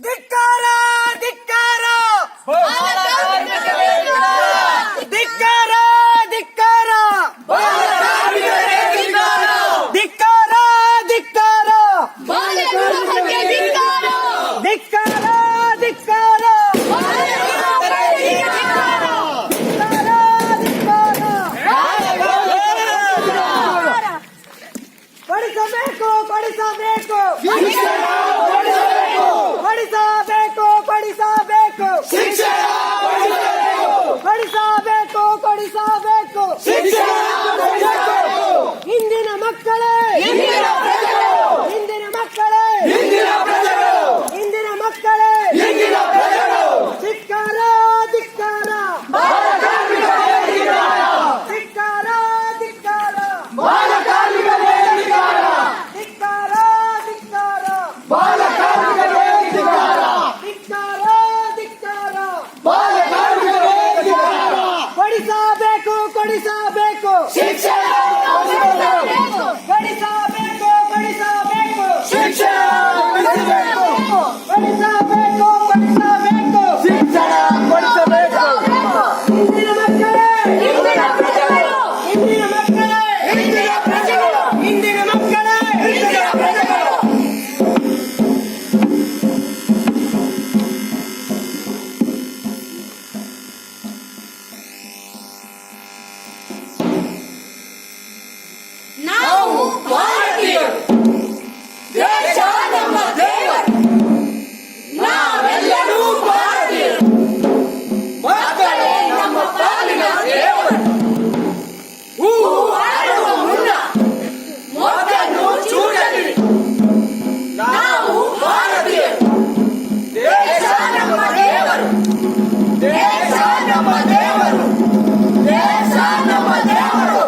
ಧಿಕ್ಕಾರ ಧಿಕ್ಕಾರ ಧಿಕ್ಕಾರ ಧಿಕ್ಕಾರ ಧಿಕ್ಕಾರ ಧಿಕ್ಕಾರ ಧಿಕ್ಕಾರ ಧಿಕ್ಕಾರ ಕೊಡಿಸಬೇಕು ಕೊಡಿಸಬೇಕು ಕೊಡಿಸಬೇಕು ಕೊಡಿಸಬೇಕು ಕೊಡಿಸಬೇಕು ಕೊಡಿಸಬೇಕು ಇಂದಿನ ಮಕ್ಕಳೇ ಇಂದಿನ ಮಕ್ಕಳೇ ಇಂದಿನ ಮಕ್ಕಳೇ ಧಿಕ್ಕಾರ ಧಿಕ್ಕಾರ ಧಿಕ್ಕಾರ ಧಿಕ್ಕಾರ ಧಿಕ್ಕಾರ ಧಿಕ್ಕಾರ ಕೊಡಿಸಬೇಕು ಕೊಡಿಸಬೇಕು ಕೊಡಿಸಬೇಕು ಕೊಡಿಸಬೇಕು ಕೊಡಿಸಬೇಕು ಕೊಡಿಸಬೇಕು ಇಂದಿನ ಮಕ್ಕಳೇ ಇಂದಿನ ಮಕ್ಕಳೇ ಇಂದಿನ ಮಕ್ಕಳೇ ನಾವು ಭಾರತೀಯರು, ದೇಶ ನಮ್ಮ ದೇವರು, ನಾವೆಲ್ಲರೂ ಭಾರತೀಯರು, ಮಕ್ಕಳೇ ನಮ್ಮ ಪಾಲಿನ ದೇವರು. ಹೂವು ಆಡುವ ಮುನ್ನ ಮೊಗ್ಗನ್ನು ಚೂಡಲಿರಿ. ನಾವು ಭಾರತೀಯರು, ದೇಶ ನಮ್ಮ ದೇವರು, ದೇಶ ನಮ್ಮ ದೇವರು, ದೇಶ ನಮ್ಮ ದೇವರು.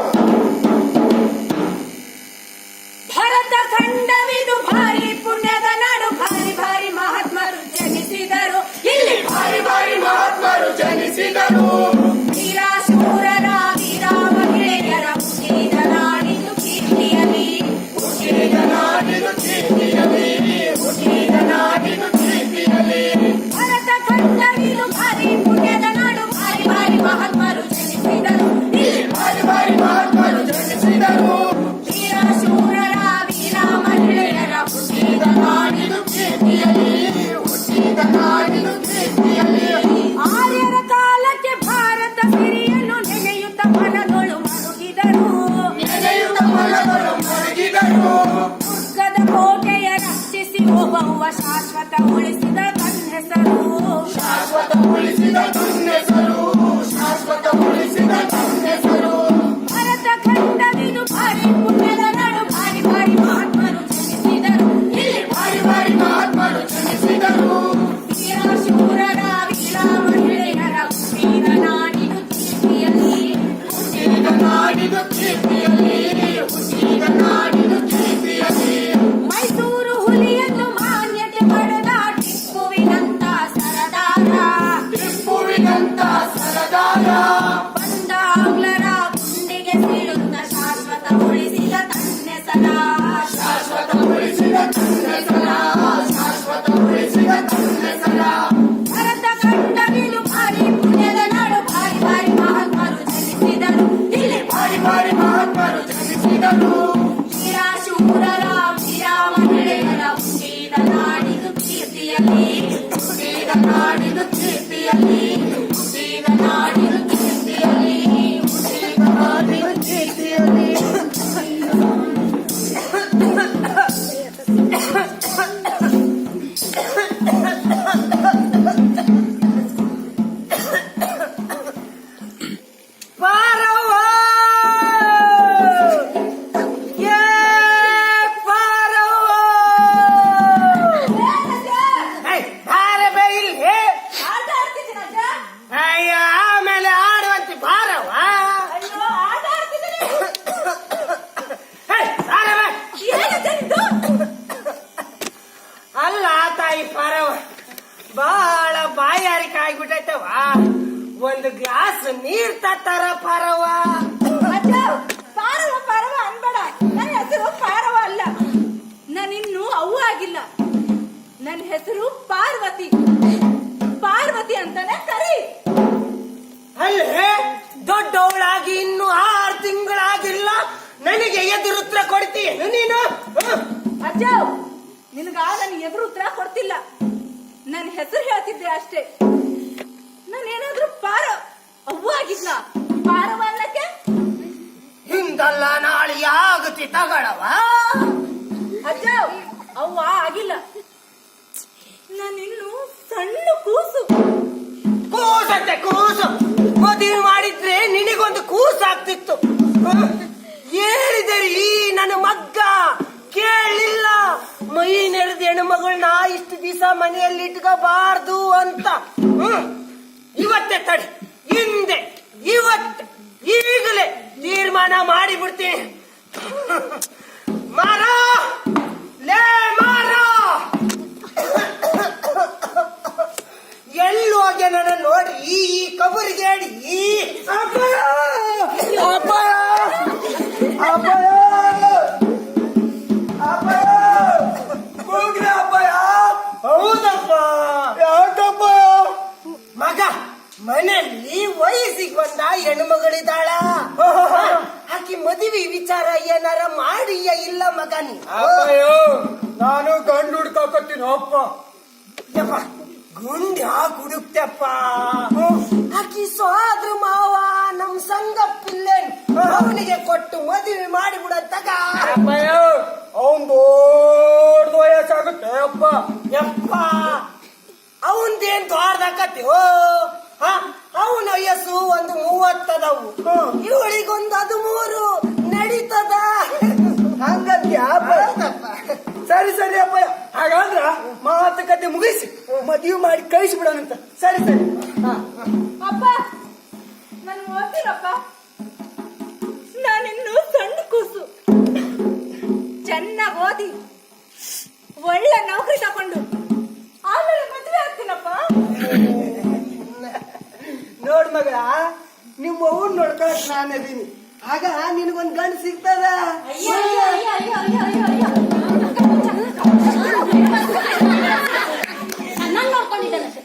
ಭರತ ಖಂಡವಿದು ಭಾರಿ ಪುಣ್ಯದ ನಾಡು, ಭಾರಿ ಭಾರಿ ಮಹಾತ್ಮರು ಜನಿಸಿದರು ಇಲ್ಲಿ, ಭಾರಿ ಭಾರಿ ಮಹಾತ್ಮರು ಜನಿಸಿದರು. ವೀರ ಶೂರರ ವೀರ ಮಹಿಳೆಯರ ಹುಟ್ಟಿದ ನಾಡಿದು ಕೀರ್ತಿಯಲಿ, ಹುಟ್ಟಿದ ನಾಡಿದು ಕೀರ್ತಿಯಲಿ, ಹುಟ್ಟಿದ ನಾಡಿದು ಕೀರ್ತಿಯಲಿ. ಭರತ ಖಂಡವಿದು ಭಾರಿ ಪುಣ್ಯದ ನಾಡು, ಭಾರಿ ಭಾರಿ ಮಹಾತ್ಮರು ಜನಿಸಿದರು ಇಲ್ಲಿ, ಭಾರಿ ಭಾರಿ ಮಹಾತ್ಮರು ಜನಿಸಿದರು. ವೀರ ಶೂರರ ವೀರ ಮಹಿಳೆಯರ ಹುಟ್ಟಿದ ನಾಡಿದು ಕೀರ್ತಿಯಲಿ, ಹುಟ್ಟಿದ ನಾಡಿದು ಕೀರ್ತಿಯಲಿ. ಆರ್ಯರ ಕಾಲಕ್ಕೆ ಭಾರತ ಸಿರಿಯನ್ನು ನೆನೆಯುತ್ತ ಮನದೊಳು ಮರುಗಿದರು, ನೆನೆಯುತ್ತ ಮನದೊಳು ಮರುಗಿದರು. ದುರ್ಗದ ಕೋಟೆಯ ರಕ್ಷಿಸಿ ಒಬ್ಬವ ಶಾಶ್ವತ ಉಳಿಸಿದ ತನ್ನ ಹೆಸರು, ಶಾಶ್ವತ ಉಳಿಸಿದ ತನ್ನ ಹೆಸರು, ಶಾಶ್ವತ ಉಳಿಸಿದ ತನ್ನ ಹೆಸರು. ಭರತ ಖಂಡವಿದು ಭಾರಿ ಪುಣ್ಯದ ನಾಡು, ಭಾರಿ ಭಾರಿ ಮಹಾತ್ಮರು ಜನಿಸಿದರು ಇಲ್ಲಿ, ಭಾರಿ ಭಾರಿ ಮಹಾತ್ಮರು ಜನಿಸಿದರು. ವೀರ ಶೂರರ ವೀರ ಮಹಿಳೆಯರ ಹುಟ್ಟಿದ ನಾಡಿದು ಕೀರ್ತಿಯಲಿ, ಹುಟ್ಟಿದ ನಾಡಿದು ಕೀರ್ತಿಯಲಿ, ಹುಟ್ಟಿದ ನಾಡಿದು ಕೀರ್ತಿಯಲಿ. ಮೈಸೂರು ಹುಲಿಯನ್ನು ಮಾನ್ಯತೆ ಪಡೆದ ಟಿಪ್ಪುವಿನಂತ ಸರದಾರ, ಟಿಪ್ಪುವಿನಂತ ಸರದಾರ. ಬಂದ ಆಂಗ್ಲರ ಗುಂಡಿಗೆ ಬೀಳುತ್ತ ಶಾಶ್ವತ ಉಳಿಸಿದ ತನ್ನೆಸರ, ಶಾಶ್ವತ ಉಳಿಸಿದ ತನ್ನೆಸರ, ಶಾಶ್ವತ ಉಳಿಸಿದ ತನ್ನೆಸರ. ಭರತ ಖಂಡವಿದು ಭಾರಿ ಪುಣ್ಯದ ನಾಡು, ಭಾರಿ ಭಾರಿ ಮಹಾತ್ಮರು ಜನಿಸಿದರು ಇಲ್ಲಿ, ಭಾರಿ ಭಾರಿ ಮಹಾತ್ಮರು ಜನಿಸಿದರು. ವೀರ ಶೂರರ ವೀರ ಮಹಿಳೆಯರ ಹುಟ್ಟಿದ ನಾಡಿದು ಕೀರ್ತಿಯಲಿ, ಹುಟ್ಟಿದ ನಾಡಿದು ಕೀರ್ತಿಯಲಿ, ಹುಟ್ಟಿದ ನಾಡಿದು ಕೀರ್ತಿಯಲಿ, ಹುಟ್ಟಿದ ನಾಡಿದು ಕೀರ್ತಿಯಲಿ. ಪಾರವ್ವ ಏ ಪಾರವ್ವ ಭಾರವೇ ಇಲ್ಲಿ ಆಟ ಆಡ್ತಿದ್ದೀನಕ್ಕ? ಅಯ್ಯ ಆಮೇಲೆ ಆಡುವಂತೆ ಭಾರವ್ವ ಅಯ್ಯೋ, ಆಟ ಆಡ್ತಿದ್ದೀನಿ. ಭಾರವ ಏನಕ್ಕ ಇದು? ಅಲ್ಲ ತಾಯಿ ಪಾರವ್ವ ಬಹಳ ಬಾಯಾರಿಕೆ ಆಗ್ಬಿಟ್ಟೈತವ, ಒಂದು ಗ್ಲಾಸ್ ನೀರ್ ತತ್ತಾರ ಪಾರವ್ವ. ಅಜ್ಜ, ಪಾರವ ಪಾರವ ಅನ್ಬೇಡ. ನನ್ನ ಹೆಸರು ಪಾರವ ಅಲ್ಲ, ನಾನಿನ್ನು ಅವ್ವ ಆಗಿಲ್ಲ. ನನ್ನ ಹೆಸರು ಪಾರ್ವತಿ. ನಿನಗ ನಾನು ಎದುರು ಉತ್ತರ ಕೊಡ್ತಿಲ್ಲ. ನನ್ನ ಹೆಸರು ಹೇಳ್ತಿದ್ದೆ ಅಷ್ಟೇ. ನಾನೇನಾದ್ರೂ ಅವ್ವ ಆಗಿದ್ಲ ಪಾರವ ಅನ್ನಕ್ಕೆ? ಹಿಂದಲ್ಲ ನಾಳೆ ಆಗುತ್ತಿ ತಗಳವ. ಅಜ್ಜ ಅವ್ವ ಆಗಿಲ್ಲ. ನಾನಿನ್ನು ಸಣ್ಣ ಕೂಸು. ಕೂಸಂತೆ ಕೂಸು. ಮದುವೆ ಮಾಡಿದ್ರೆ ನಿನಗೊಂದು ಕೂಸು ಆಗ್ತಿತ್ತು. ಹೇಳಿದರಿ ನನ್ನ ಮಗ್ಗ ಕೇಳಿಲ್ಲ. ಮೈ ನೆರೆದ ಹೆಣ್ಮಗಳನ್ನ ಇಷ್ಟು ದಿವಸ ಮನೆಯಲ್ಲಿ ಇಟ್ಕೋಬಾರ್ದು ಅಂತ. ಇವತ್ತೇ ತಡಿ, ಹಿಂದೆ ಇವತ್ತು ಈಗಲೇ ತೀರ್ಮಾನ ಮಾಡಿಬಿಡ್ತೀನಿ. ಮಾರ ಲೇ ಮಾರ, ಎಲ್ಲೂ ಹೋಗಿ ನನ್ನ ನೋಡಿ ಈ ಕಬರಿಗೆ ಹೇಳಿ. ಅಪಾಯ ಅಪಾಯ ಅಪಾಯ ಅಪಾಯ ಕೂಗ್ರೆ ಅಪಾಯ. ಹೌದಪ್ಪ. ಯಾಕಪ್ಪ? ಮಗ ಮನೆಯಲ್ಲಿ ವಯಸ್ಸಿಗೆ ಬಂದ ಹೆಣ್ಮಗಳಿದ್ದಾಳ. ಆಕಿ ಮದುವೆ ವಿಚಾರ ಏನಾರ ಮಾಡಿಯ ಇಲ್ಲ ಮಗ ನೀ? ನಾನು ಗಂಡು ಹುಡ್ಕಾಕತ್ತೀನಿ ಅಪ್ಪ. ಯಪ್ಪ ಗುಂಡಿ ಹಾಕಿ ಹುಡುಕ್ತಪ್ಪ. ಆಕಿ ಸೋದ್ರ ಮಾವ ನಮ್ ಸಂಗಪ್ಪಿಲ್ಲೇನ್ ಅವನಿಗೆ ಕೊಟ್ಟು ಮದುವೆ ಮಾಡಿಬಿಡತ್ತಗ. ಅವನ್ ದೊಡ್ಡ ವಯಸ್ಸಾಗುತ್ತೆ ಅಪ್ಪ. ಯಪ್ಪ ಅವಂದೇನ್ ದೊಡ್ಡದಾಕತ್ತೀವೋ. ಅವನ ವಯಸ್ಸು ಒಂದು 30 ಅದಾವು, ಇವಳಿಗೊಂದು 13 ನಡೀತದ. ಹಂಗಂತ್ಯ? ಸರಿ ಸರಿ ಅಪ್ಪ, ಹಾಗಾದ್ರ ಮಾತುಕತೆ ಮುಗಿಸಿ ಮದುವೆ ಮಾಡಿ ಕಳಿಸಿಬಿಡೋಣಂತ. ಸರಿ ಸರಿ. ಅಪ್ಪ ನನ್ ಓದ್ತೀರಪ್ಪ. ನಾನಿನ್ನು ಸಣ್ಣ ಕೂಸು. ಚೆನ್ನಾಗಿ ಓದಿ ಒಳ್ಳೆ ನೌಕರಿ ತಕೊಂಡು ಆಮೇಲೆ ಮದುವೆ ಆಗ್ತೀನಪ್ಪ. ನೋಡ್ ಮಗಳ, ನಿಮ್ಮ ಅವ್ವನ್ ನೋಡ್ಕೊಳಕ್ ನಾನಿದ್ದೀನಿ. ಆಗ ನಿನಗೊಂದ್ ಗಂಡು ಸಿಗ್ತದ.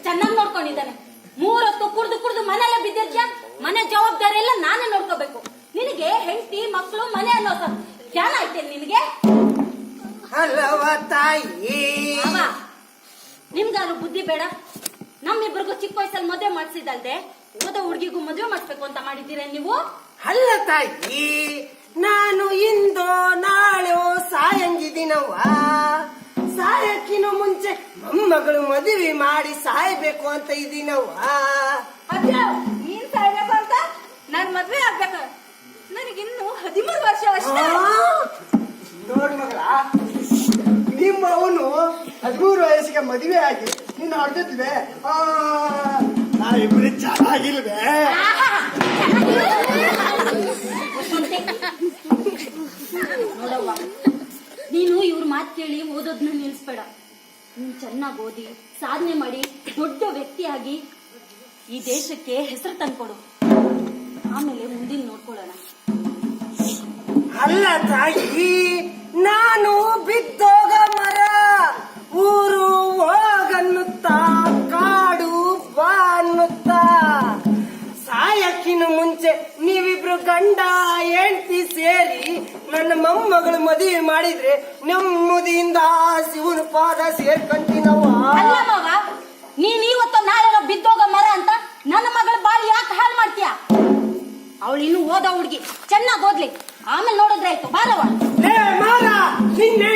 ಚೆನ್ನಾಗಿ ನೋಡ್ಕೊಂಡಿದ್ದಾನೆ. 3 ಹೊತ್ತು ಕುಡ್ದು ಮನೆಯಲ್ಲ ಬಿದ್ದಿರ್ತೀಯ. ಮನೆ ಜವಾಬ್ದಾರಿ ಎಲ್ಲ ನಾನೇ ನೋಡ್ಕೋಬೇಕು. ನಿನಗೆ ಹೆಂಡತಿ ಮಕ್ಕಳು ಮನೆ ಅನ್ನೋ ಜ್ಞಾನ ಐತೆ ನಿನಗೆ? ಅಲ್ಲವ ತಾಯಿ, ನಿಮ್ಗಾರು ಬುದ್ಧಿ ಬೇಡ? ನಮ್ಮಿಬ್ರಿಗೂ ಚಿಕ್ಕ ವಯಸ್ಸಲ್ಲಿ ಮದುವೆ ಮಾಡಿಸಿದಲ್ದೆ ಓದೋ ಹುಡುಗಿಗೂ ಮದುವೆ ಮಾಡಿಸ್ಬೇಕು ಅಂತ ಮಾಡಿದ್ದೀರ ನೀವು? ಅಲ್ಲ ತಾಯಿ, ನಾನು ಇಂದೋ ನಾಳೆಯೋ ಸಾಯಂಗಿದ್ದೀನವ್ವ. ಸಾಯಕ್ಕಿನ ಮುಂಚೆ ಮೊಮ್ಮಗಳು ಮದುವೆ ಮಾಡಿ ಸಾಯ್ಬೇಕು ಅಂತ ಇದ್ದೀನವ್ವ. ಅಜ್ಜ ನೀನ್ ಸಾಯ್ಬೇಕು ಅಂತ ನಾನ್ ಮದ್ವೆ ಆಗ್ಬೇಕು. ನನಗಿನ್ನು 13 ವರ್ಷ ಅಷ್ಟೇ. ನೋಡ್ ಮಗಳ, ನಿಮ್ಮ ಅವನು 13 ವಯಸ್ಸಿಗೆ ಮದುವೆ ಆಗಿ ನೀನು ಅರ್ಧತ್ವೆ. ನಾವಿಬ್ರು ಚೆನ್ನಾಗಿಲ್ವೇ? ನೋಡವ್ವ, ನೀನು ಇವ್ರ ಮಾತು ಕೇಳಿ ಓದೋದನ್ನ ನಿಲ್ಸ್ಬೇಡ. ನೀನ್ ಚೆನ್ನಾಗಿ ಓದಿ ಸಾಧನೆ ಮಾಡಿ ದೊಡ್ಡ ವ್ಯಕ್ತಿಯಾಗಿ ಈ ದೇಶಕ್ಕೆ ಹೆಸರು ತಂದ್ಕೊಡು. ಆಮೇಲೆ ಮುಂದಿನ ನೋಡ್ಕೊಳ್ಳೋಣ. ಅಲ್ಲ ತಾಯಿ, ನಾನು ಬಿದ್ದೋಗ ಮರ, ಊರು ಹೋಗನ್ನುತ್ತಾ ಕಾಡು ಬಾ ಅನ್ನುತ್ತಾ. ಸಾಯಕ್ಕಿನ ಮುಂಚೆ ನೀವಿಬ್ರು ಗಂಡ ಹೆಂಡತಿ ಸೇರಿ ನನ್ನ ಮೊಮ್ಮಗಳು ಮದುವೆ ಮಾಡಿದ್ರೆ ನೆಮ್ಮದಿಯಿಂದ ಶಿವನ ಪಾದ ಸೇರ್ಕಂತೀನವ್ವ. ಅಲ್ಲ ಮಗ, ನೀನ್ ಇವತ್ತು ನಾಳೆ ಬಿದ್ದೋಗ ಮರ ಅಂತ ನನ್ನ ಮಗಳ ಬಾಳಿ ಯಾಕೆ ಹಾಳು ಮಾಡ್ತೀಯ? ಅವಳು ಇನ್ನು ಓದೋ ಹುಡುಗಿ, ಚೆನ್ನಾಗಿ ಓದ್ಲಿ, ಆಮೇಲೆ ನೋಡಿದ್ರಾಯ್ತು. ಬಾರವ. ಲೇ ಮಾರ, ನಿನ್ನೆ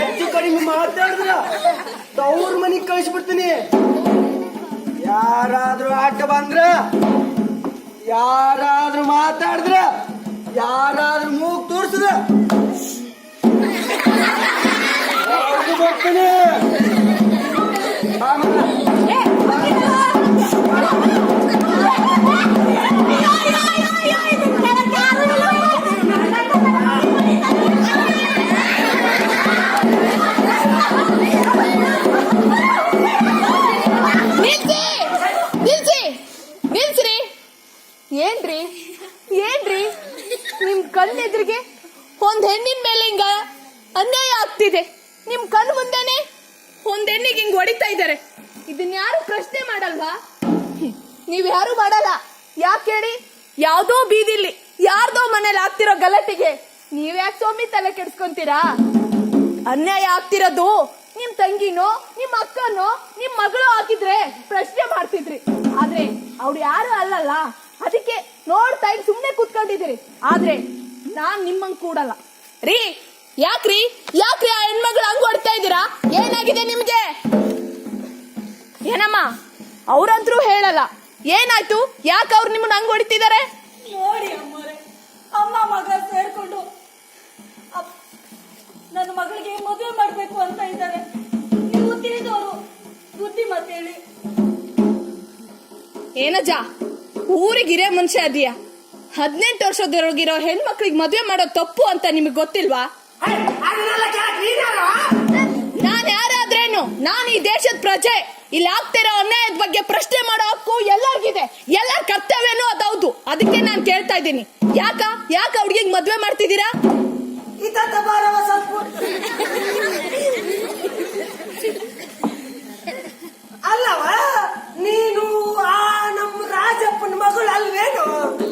ಹೆಚ್ಚು ಕಡಿಮೆ ಮಾತಾಡಿದ್ರ ಅವ್ರ ಮನೆಗ್ ಕಳಿಸ್ಬಿಡ್ತೀನಿ. ಯಾರಾದ್ರೂ ಅಡ್ಡ ಬಂದ್ರ, ಯಾರಾದ್ರೂ ಮಾತಾಡಿದ್ರ, ಯಾರಾದ್ರೂ ಮೂಗ್ ತೋರ್ಸಿದ್ರ ಬರ್ತೀನಿ. ನಿಲ್ಸ್ರಿ. ಏನ್ರಿ ನಿಮ್ ಕಣ್ಣೆದ್ರಿಗೆ ಒಂದ್ ಹೆಣ್ಣಿನ ಮೇಲೆ ಹಿಂಗ ಅನ್ಯಾಯ ಆಗ್ತಿದೆ. ನಿಮ್ ಕಣ್ ಮುಂದೆನೆ ಒಂದ್ ಹೆಣ್ಣಿಗೆ ಹಿಂಗ್ ಹೊಡಿತಾ ಇದಾರೆ. ಇದನ್ನ ಯಾರು ಪ್ರಶ್ನೆ ಮಾಡಲ್ವಾ? ನೀವ್ ಯಾರು ಮಾಡಲ್ಲ. ಯಾಕೆ ಹೇಳಿ? ಯಾವ್ದೋ ಬೀದಿಲಿ ಯಾರ್ದೋ ಮನೇಲಿ ಆಗ್ತಿರೋ ಗಲಾಟೆಗೆ ನೀವ್ಯಾಕೆ ಸ್ವಾಮಿ ತಲೆ ಕೆಡ್ಸ್ಕೊಂತೀರಾ? ಅನ್ಯಾಯ ಆಗ್ತಿರೋದು ನಿಮ್ ತಂಗಿನೋ ನಿಮ್ ಅಕ್ಕನೋ ನಿಮ್ ಮಗಳು ಆಗಿದ್ರೆ ಪ್ರಶ್ನೆ ಮಾಡ್ತಿದ್ರಿ. ಆದ್ರೆ ಅವ್ರು ಯಾರು ಅಲ್ಲಲ್ಲ, ಅದಕ್ಕೆ ನೋಡ್ತಾ ಈಗ ಸುಮ್ನೆ ಕೂತ್ಕೊಂಡಿದ್ದೀರಿ. ಆದ್ರೆ ನಾನ್ ನಿಮ್ಮಂಗ್ ಕೂಡಲ್ಲ ರೀ. ಯಾಕ್ರಿ ಆ ಹೆಣ್ಮಗಳು ಹಂಗ್ ಹೊಡ್ತಾ ಇದ್ದೀರಾ? ಏನಾಗಿದೆ ನಿಮ್ಗೆ? ಏನಮ್ಮ, ಅವ್ರಂತ್ರು ಹೇಳಲ್ಲ. ಏನಾಯ್ತು? ಯಾಕೆ ಅವ್ರು ನಿಮ್ಮನ್ನ ಹಂಗ್ ಹೊಡಿತಿದ್ದಾರೆ? ನೋಡಿ ಅಮ್ಮರೇ, ಅಮ್ಮ ಮಗ ಸೇರ್ಕೊಂಡು ನನ್ನ ಮಗಳಿಗೆ ಮದುವೆ ಮಾಡ್ಬೇಕು ಅಂತ ಇದ್ದಾರೆ. ನೀವು ತಿಳಿದವರು ಬುದ್ಧಿ ಮಾತೇಳಿ. ಏನಜ್ಜ, ಊರಿಗಿರೇ ಮನುಷ್ಯ ಅದೀಯಾ? 18 ವರ್ಷದೊಳಗಿರೋ ಹೆಣ್ಮಕ್ಳಿಗೆ ಮದುವೆ ಮಾಡೋ ತಪ್ಪು ಅಂತ ನಿಮಗ್ ಗೊತ್ತಿಲ್ವಾ? ನಾನ್ ಯಾರಾದ್ರೇನು, ನಾನು ಈ ದೇಶದ ಪ್ರಜೆ. ಇಲ್ಲಿ ಆಗ್ತಿರೋ ಅನ್ಯಾಯದ ಬಗ್ಗೆ ಪ್ರಶ್ನೆ ಮಾಡೋ ಹಕ್ಕು ಎಲ್ಲರಿಗಿದೆ. ಎಲ್ಲರ ಕರ್ತವ್ಯನೂ ಅದೌದು. ಅದಕ್ಕೆ ನಾನು ಕೇಳ್ತಾ ಇದ್ದೀನಿ, ಯಾಕ ಹುಡುಗಿಗೆ ಮದ್ವೆ ಮಾಡ್ತಿದ್ದೀರಾ? ಅಲ್ಲವ, ನೀನು ಆ ನಮ್ಮ ರಾಜಪ್ಪನ ಮಗಳು ಅಲ್ವೇನು?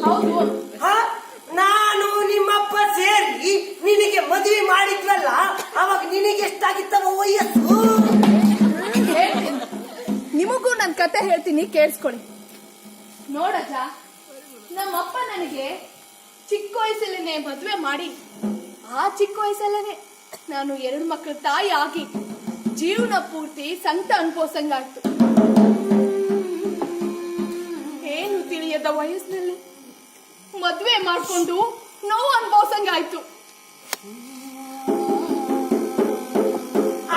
ಹೌದು. ನಾನು ನಿಮ್ಮಪ್ಪ ಸೇರಿ ನಿನಗೆ ಮದುವೆ ಮಾಡಿದ್ವಲ್ಲ, ಅವಾಗ ನಿನಗೆ ಎಷ್ಟಾಗಿತ್ತವ ವಯಸ್ಸು? ನಿಮಗೂ ನನ್ ಕತೆ ಹೇಳ್ತೀನಿ, ಕೇಳಿಸ್ಕೊಳ್ಳಿ. ನೋಡಜ್ಜ, ನಮ್ಮಪ್ಪ ನನಗೆ ಚಿಕ್ಕ ವಯಸ್ಸಲ್ಲೇನೆ ಮದ್ವೆ ಮಾಡಿ, ಆ ಚಿಕ್ಕ ವಯಸ್ಸಲ್ಲೇನೆ ನಾನು 2 ಮಕ್ಕಳ ತಾಯಿ ಆಗಿ ಜೀವನ ಪೂರ್ತಿ ಸಂಕಟ ಅನುಭವಿಸಂಗಾಯ್ತು. ಏನು ತಿಳಿಯದ ವಯಸ್ಸಿನಲ್ಲಿ ಮದ್ವೆ ಮಾಡ್ಕೊಂಡು ನೋವು ಅನುಭವಿಸಂಗಾಯ್ತು.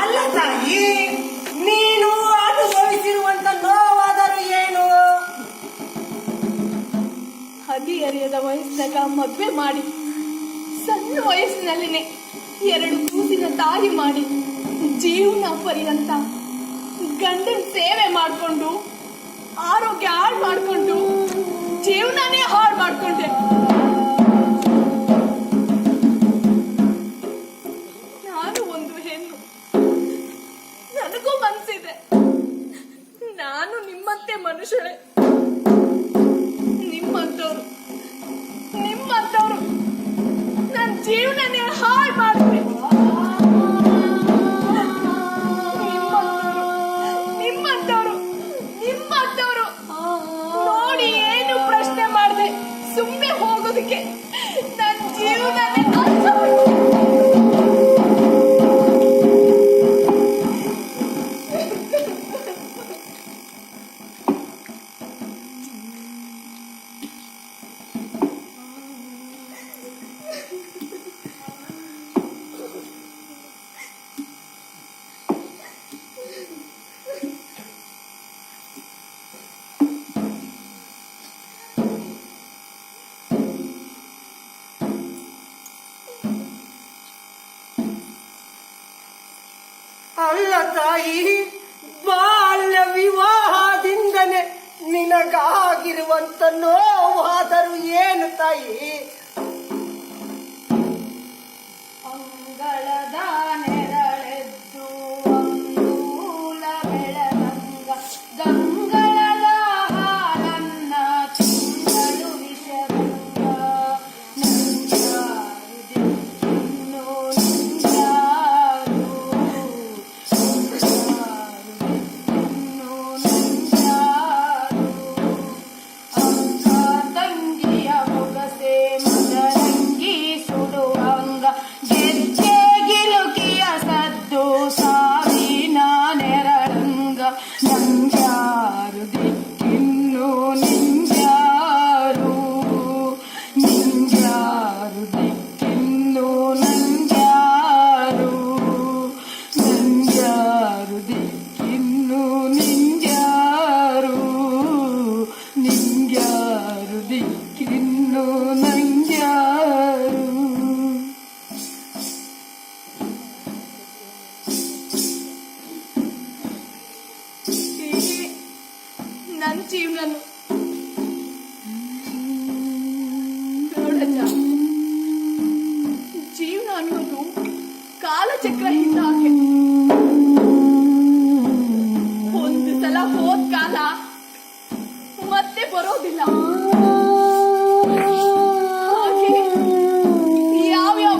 ಅಲ್ಲ ತಾಯಿ, ನೀನು ಅನುಭವಿಸಿರುವಂತ ನೋವಾದರೂ ಏನು? ಹದಿಹರೆಯದ ವಯಸ್ಸಿನಾಗ ಮದ್ವೆ ಮಾಡಿ, ಸಣ್ಣ ವಯಸ್ಸಿನಲ್ಲಿನೇ 2 ಕೂಸಿನ ತಾಯಿ ಮಾಡಿ, ಜೀವನ ಪರ್ಯಂತ ಗಂಡನ ಸೇವೆ ಮಾಡ್ಕೊಂಡು ಆರೋಗ್ಯ ಹಾಳು ಮಾಡ್ಕೊಂಡು ಜೀವನನೇ ಹಾಳು ಮಾಡ್ಕೊಂಡೆ. ನಾನು ಒಂದು ಹೆಣ್ಣು, ನನಗೂ ಮನ್ಸಿದೆ. ನಾನು ನಿಮ್ಮಂತೆ ಮನುಷ್ಯಳೆ. ನಿಮ್ಮಂತವ್ರು ನನ್ನ ಜೀವನನೇ ಹಾಳು ಮಾಡಿದ್ರೆ, ನಿಮ್ಮಂತವ್ರು ನೋಡಿ ಏನು ಪ್ರಶ್ನೆ ಮಾಡಿದೆ ಸುಮ್ಮನೆ ಹೋಗೋದಕ್ಕೆ ನನ್ನ ಜೀವನನೇ ಅಲ್ಲ ತಾಯಿ, ಬಾಲ್ಯ ವಿವಾಹದಿಂದನೇ ನಿನಗಾಗಿರುವಂತ ನೋವಾದರೂ ಏನು ತಾಯಿ? ಅಂಗಳದ ನೆರಳೆದ್ದು ಅಂಗೂಲ ಬೆಳಗಂಗ ಗಂಗಳದ ಹಾಲನ್ನ ತಿಂಗಳು ವಿಷಗಂಗ ನಂಜಾರುದಿನ್ನು ತಂಗಿಯ ಮೊಗಸೆ ಮದರಂಗಿ ಸುಡುವಂಗ ಗೆಜ್ಜೆ ಗಿಲುಕಿಯ ಸದ್ದು ಸಾವಿನ ನೆರಳಂಗ ನಂಜಾರು ದಿಕ್ಕಿನ್ನು ನಿಂಜಾರು ದಿಕ್ಕಿನ್ನು ನಂಜಾರು ದಿಕ್ಕಿನ್ನು ನಿಂಜಾರು ದಿಕ್ಕಿನ್ನು ನಂಜಾರು. ಹೀಗೆ ನನ್ನ ಜೀವನ ನೋಡಜ್ಜ, ಜೀವನ ಅನ್ನೋದು ಕಾಲಚಕ್ರ ಇದ್ದ ಹಾಗೆ. ಒಂದು ಸಲ ಹೋದ ಕಾಲ ಮತ್ತೆ ಬರೋದಿಲ್ಲ. ಹಾಗೆ ಯಾವ್ಯಾವ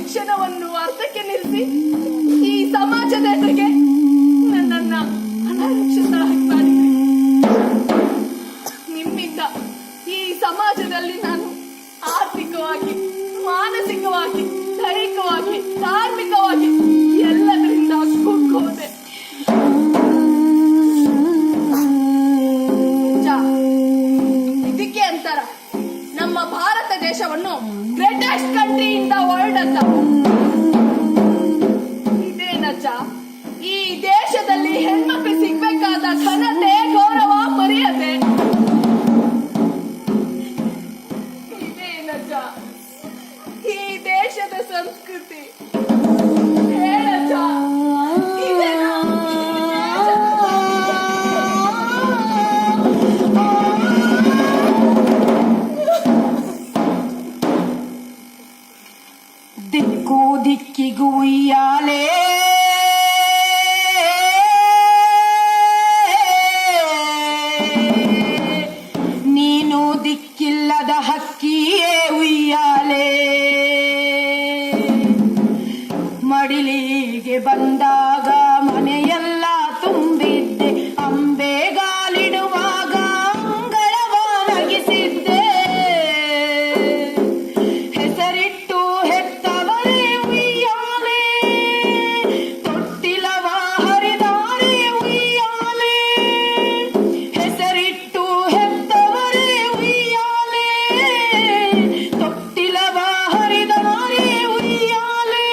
ಶಿಕ್ಷಣವನ್ನು ಅರ್ಧಕ್ಕೆ ನಿಲ್ಲಿಸಿ ಈ ಸಮಾಜದ ಎದುರಿಗೆ ನನ್ನನ್ನ ಅನಕ್ಷತರಾಗಿ ಮಾಡಿದ್ರಿ. ನಿಮ್ಮಿಂದ ಈ ಸಮಾಜದಲ್ಲಿ ನಾನು ಆರ್ಥಿಕವಾಗಿ, ಮಾನಸಿಕವಾಗಿ, ದೈಹಿಕವಾಗಿ, ಧಾರ್ಮಿಕವಾಗಿ ಎಲ್ಲದರಿಂದ ಕುಗ್ಗೋದೆ. ಇದಕ್ಕೆ ಅಂತಾರ ನಮ್ಮ ಭಾರತ ದೇಶವನ್ನು greatest country in the world ಅಂತ. ಇದೇನಜ್ಜ, ಈ ದೇಶದಲ್ಲಿ ಹೆಣ್ಮಕ್ಳು ಸಿಗ್ಬೇಕಾದ ಘನತೆ, ಗೌರವ, ಮರ್ಯಾದೆ ಇದೇನಜ್ಜ ಈ ದೇಶದ ಸಂಸ್ಕೃತಿ. ಹೇಳಜ್ಜ, ಇದೇನಾ ದಿಕ್ಕು ದಿಕ್ಕಿಗೂ ಉಯ್ಯಾಲೆ, ನೀನು ದಿಕ್ಕಿಲ್ಲದ ಹಕ್ಕಿಯೇ ಉಯ್ಯಾಲೆ. ಮಡಿಲಿಗೆ ಬಂದಾಗ ಮನೆಯೆಲ್ಲ ತುಂಬಿದ್ದೆ, ಅಂಬೆಗಾಲಿಡುವಾಗ ಅಂಗಳವ ನಗಿಸಿದ್ದೆ. ಹೆಸರಿಟ್ಟು ಹೆತ್ತವರೇ ಉಯ್ಯಾಲೆ, ತೊಟ್ಟಿಲವ ಹರಿದಾರೆ ಉಯ್ಯಾಲೆ. ಹೆಸರಿಟ್ಟು ಹೆತ್ತವರೇ ಉಯ್ಯಾಲೆ, ತೊಟ್ಟಿಲವ ಹರಿದಾರೆ ಉಯ್ಯಾಲೆ.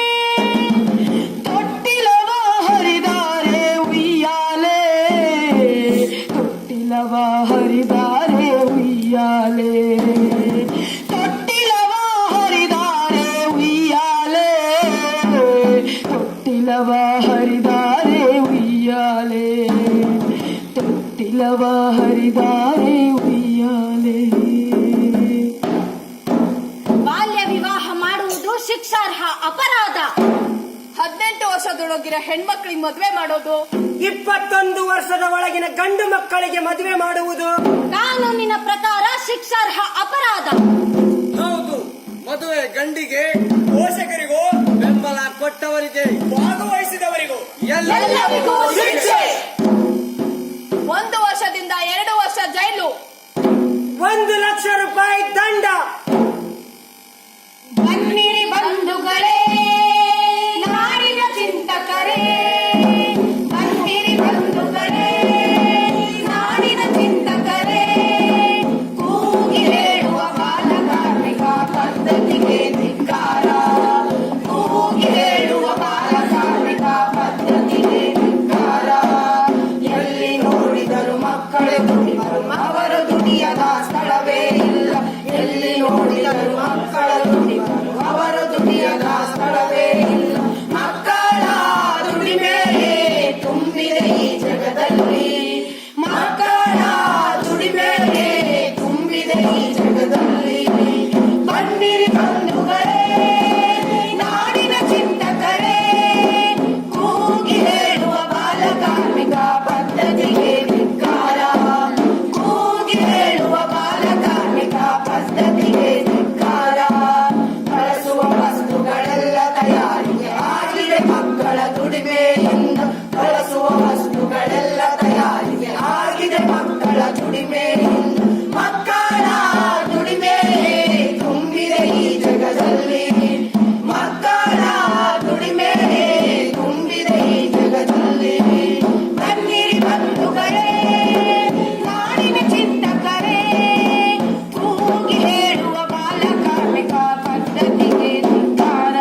ತೊಟ್ಟಿಲವ ಹರಿದಾರೆ ಉಯ್ಯಾಲೆ, ತೊಟ್ಟಿಲವ ಹರಿದಾರೆ ಉಯ್ಯಾಲೆ. ತೊಟ್ಟಿಲವ ಹರಿದಾರೆ ಉಯ್ಯಾಲೆ, ತೊಟ್ಟಿಲವ ಹರಿದಾರೆ ಉಯ್ಯಾಲೆ. ತೊಟ್ಟಿಲವ ಹರಿದಾರೆ ಉಯ್ಯಾಲೆ. ಬಾಲ್ಯ ವಿವಾಹ ಮಾಡುವುದು ಶಿಕ್ಷಾರ್ಹ ಅಪರಾಧ. 18 ವರ್ಷದೊಳಗಿನ ಹೆಣ್ಮಕ್ಳಿಗೆ ಮದುವೆ ಮಾಡೋದು, 21 ವರ್ಷದ ಒಳಗಿನ ಗಂಡು ಮಕ್ಕಳಿಗೆ ಮದುವೆ ಮಾಡುವುದು ಕಾನೂನಿನ ಪ್ರಕಾರ ಶಿಕ್ಷಾರ್ಹ ಅಪರಾಧ. ಹೌದು, ಮದುವೆ ಗಂಡಿಗೆ, ಪೋಷಕರಿಗೂ, ಬೆಂಬಲ ಕೊಟ್ಟವರಿಗೆ, ಭಾಗವಹಿಸಿದವರಿಗೂ ಎಲ್ಲರಿಗೂ ಶಿಕ್ಷೆ. 1 ವರ್ಷದಿಂದ 2 ವರ್ಷ ಜೈಲು, 1 ಲಕ್ಷ ರೂಪಾಯಿ ದಂಡ. ಬನ್ನಿರಿ ಬಂಧುಗಳೇ, ನಾಡಿನ ಚಿಂತಕರೇ. ಬನ್ನಿರಿ ಬಂಧುಗಳೇ, ನಾಡಿನ ಚಿಂತಕರೇ. ಕೂಗಿ ಹೇಳುವ ಬಾಲಕಾರ್ಮಿಕ ಪದ್ಧತಿಗೆ ಧಿಕ್ಕಾರ. ಕೂಗಿ ಹೇಳುವ ಬಾಲಕಾರ್ಮಿಕ ಪದ್ಧತಿಗೆ ಧಿಕ್ಕಾರ. ಎಲ್ಲಿ ನೋಡಿದರು ಮಕ್ಕಳೇ ದುಡಿದರು, ಅವರು ದುಡಿಯದ ಸ್ಥಳವೇ ಇಲ್ಲ. ಎಲ್ಲಿ ನೋಡಿದರು ಮಕ್ಕಳ ದುಡಿದರು, ಅವರು ದುಡಿಯದ ಸ್ಥಳವೇ ಇಲ್ಲ. ಮಕ್ಕಳ ದುಡಿಮೆ ತುಂಬಿದೆ ಈ ಜಗದಲ್ಲಿ. ಮಕ್ಕಳ ದುಡಿಮೆ ತುಂಬಿದೆ ಈ ಜಗದಲ್ಲಿ. ಬನ್ನಿರಿ ಬಂಧುಗಳೇ, ನಾಡಿನ ಚಿಂತಕರೇ. ಕೂಗಿ ಹೇಳುವ ಬಾಲಕಾರ್ಮಿಕ ಪದ್ಧತಿಗೆ ಧಿಕ್ಕಾರ. ಕೂಗಿ ಹೇಳುವ ಬಾಲಕಾರ್ಮಿಕ ಪದ್ಧತಿಗೆ ಧಿಕ್ಕಾರ. ಬಳಸುವ ವಸ್ತುಗಳೆಲ್ಲ ತಯಾರಿಗೆ ಆಗಿದೆ ಮಕ್ಕಳ ದುಡಿಮೆಯಿಂದ. ಬಳಸುವ ವಸ್ತುಗಳೆಲ್ಲ ತಯಾರಿಗೆ ಆಗಿದೆ ಮಕ್ಕಳ ದುಡಿಮೆಯಿಂದ. ಮಕ್ಕಳ ದುಡಿಮೆ ತುಂಬಿದೆ ಈ ಜಗದಲ್ಲಿ. ಮಕ್ಕಳ ದುಡಿಮೆ ತುಂಬಿದೆ ಈ ಜಗದಲ್ಲಿ. ಬನ್ನಿರಿ ಬಂಧುಗಳೇ, ನಾಡಿನ ಚಿಂತಕರೇ. ಕೂಗಿ ಹೇಳುವ ಬಾಲಕಾರ್ಮಿಕ ಪದ್ಧತಿಗೆ ಧಿಕ್ಕಾರ.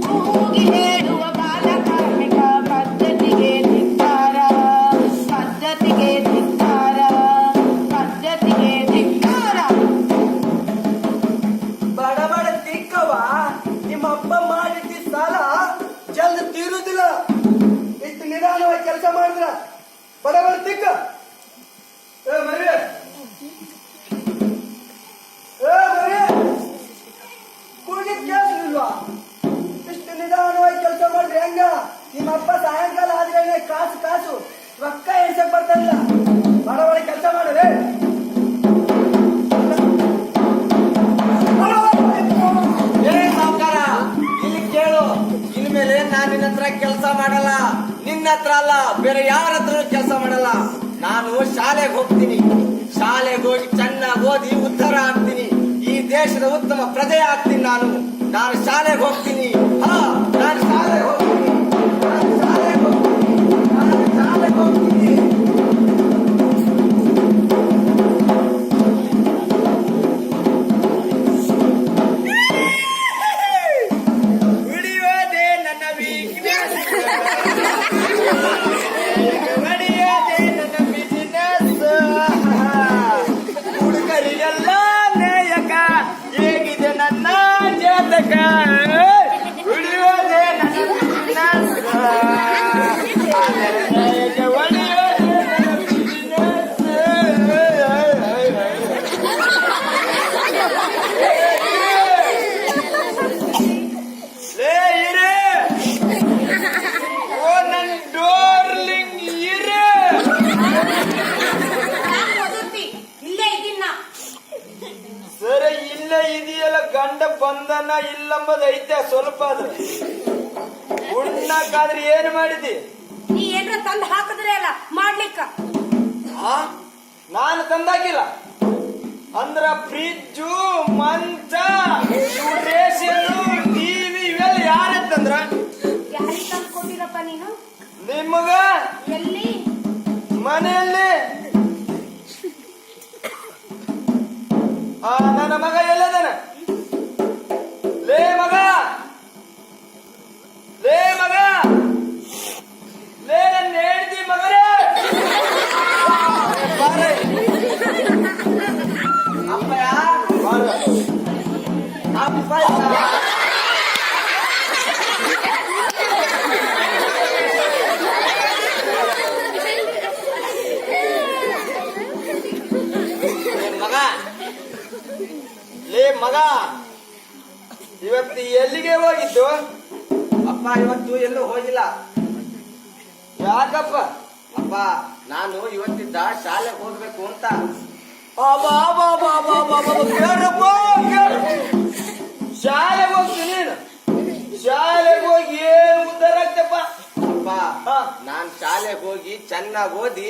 ಕೂಗಿ ಹೇಳುವ ಬಾಲಕಾರ್ಮಿಕ ಪದ್ಧತಿಗೆ ಧಿಕ್ಕಾರ. ಪದ್ಧತಿಗೆ ಧಿಕ್ಕಾರ. ಪದ್ಧತಿಗೆ ಧಿಕ್ಕಾರ. ಬಡ ಬಡ ತಿಕ್ಕವ, ನಿಮ್ಮ ಅಪ್ಪ ಮಾಡಿದ್ದ ಸಾಲ ಜಲ್ದಿ ತೀರುದಿಲ್ಲ. ಇಷ್ಟು ನಿಧಾನವಾಗಿ ಕೆಲಸ ಮಾಡಿದ್ರ ಬಡ ಬಡ ತಿಕ್ಕ. ಏ ಮರಿ, ಕೂಗಿದ್ ಕೇಳಿಲ್ವಾ? ಇಷ್ಟು ನಿಧಾನವಾಗಿ ಕೆಲಸ ಮಾಡಿದ್ರೆ ಹೆಂಗ? ನಿಮ್ಮ ಅಪ್ಪ ಸಾಯಂಕಾಲ ಆದ್ರೆ ಕಾಸು ಕಾಸು ರೊಕ್ಕ ಎಣ್ಸಕ್ ಬರ್ತಾನಿಲ್ಲ. ಬಡ ಬಡ ಕೆಲಸ ಮಾಡಿದ್ರೆ ಏ ಸಾವುಕಾರ, ಇಲ್ಲಿ ಹತ್ರ ಅಲ್ಲ, ಬೇರೆ ಯಾರ ಹತ್ರ ಕೆಲಸ ಮಾಡಲ್ಲ. ನಾನು ಶಾಲೆಗೆ ಹೋಗ್ತೀನಿ. ಶಾಲೆಗೆ ಹೋಗಿ ಚೆನ್ನಾಗಿ ಓದಿ ಉದ್ಧಾರ ಆಗ್ತೀನಿ. ಈ ದೇಶದ ಉತ್ತಮ ಪ್ರಜೆ ಆಗ್ತೀನಿ. ನಾನು ಶಾಲೆಗೆ ಹೋಗ್ತೀನಿ. ನಾನು ಶಾಲೆಗೆ ಹೋಗ್ತೀನಿ. ನಾನು ಶಾಲೆಗೆ ಹೋಗ್ತೀನಿ. ನಾನು ಶಾಲೆಗೆ ಹೋಗ್ತೀನಿ. ಉಳಿಯೋದೇ ನನ್ನ ವೀಕ್ನೆಸ್, ನಡೆಯೋದೇ ನನ್ನ ಬಿಸಿನೆಸ್. ಹುಡುಗರಿಗೆಲ್ಲ ನಾಯಕ, ಹೇಗಿದೆ ನನ್ನ ಜಾತಕ. ಉಳಿಯೋದೇ ನನ್ನ ಬಿಸಿನೆಸ್, ನಾಯಕ ಒಡೆಯೋದೇ ನನ್ನ ಬಿಸಿನೆಸ್. ಲೇ ಇರೇ, ಓ ನನ್ ಡಾರ್ಲಿಂಗ್ ಇರೇ. ಇಲ್ಲೇ ಇದ್ದೀನ. ಸರಿ, ಇಲ್ಲೇ ಇದೆಯಲ್ಲ, ಗಂಡ ಬಂಧನ ಇಲ್ಲಂಬುದು ಐತೆ ಸ್ವಲ್ಪ. ಅದು ಉಣ್ಣಕ್ಕಾದ್ರೆ ಏನು ಮಾಡಿದಿ? ನೀ ಏನ್ರ ತಂದು ಹಾಕಿದ್ರೆ ಅಲ್ಲ ಮಾಡ್ಲಿಕ್ಕ. ನಾನು ತಂದಾಕಿಲ್ಲ ಅಂದ್ರ ಫ್ರಿಜ್ಜು, ಮಂಚ, ರೇಷನ್, ಟಿವಿ ಇವೆಲ್ಲ ಯಾರಂತಂದ್ರ ಯಾರಿಗೆ ತಂದು ಕೊಟ್ಟಿರಪ್ಪ ನೀನು? ನಿಮಗ ಎಲ್ಲಿ? ಮನೆಯಲ್ಲಿ. ನನ್ನ ಮಗ ಎಲ್ಲದನ? ಲೇ ಮಗ, ಲೇ ಮಗ, ಲೇ ನನ್ನ ಹೇಳ್ತಿ ಮಗರೇ. ಅಪ್ಪಯ್ಯ ಅಪ್ಪಯ್ಯ. ಲೇ ಮಗ, ಇವತ್ತು ಎಲ್ಲಿಗೆ ಹೋಗಿದ್ದು? ಅಪ್ಪ ಇವತ್ತು ಎಲ್ಲೂ ಹೋಗಿಲ್ಲ. ಯಾಕಪ್ಪ? ಅಪ್ಪ ನಾನು ಇವತ್ತಿದ್ದ ಶಾಲೆಗೆ ಹೋಗ್ಬೇಕು ಅಂತ. ಶಾಲೆಗೆ ಹೋಗ್ತೀನಿ. ಶಾಲೆಗೆ ಹೋಗಿ ಏನು ಉದ್ದಾರ ಆಗ್ತಪ್ಪ? ಅಪ್ಪ ನಾನ್ ಶಾಲೆಗೆ ಹೋಗಿ ಚೆನ್ನಾಗಿ ಓದಿ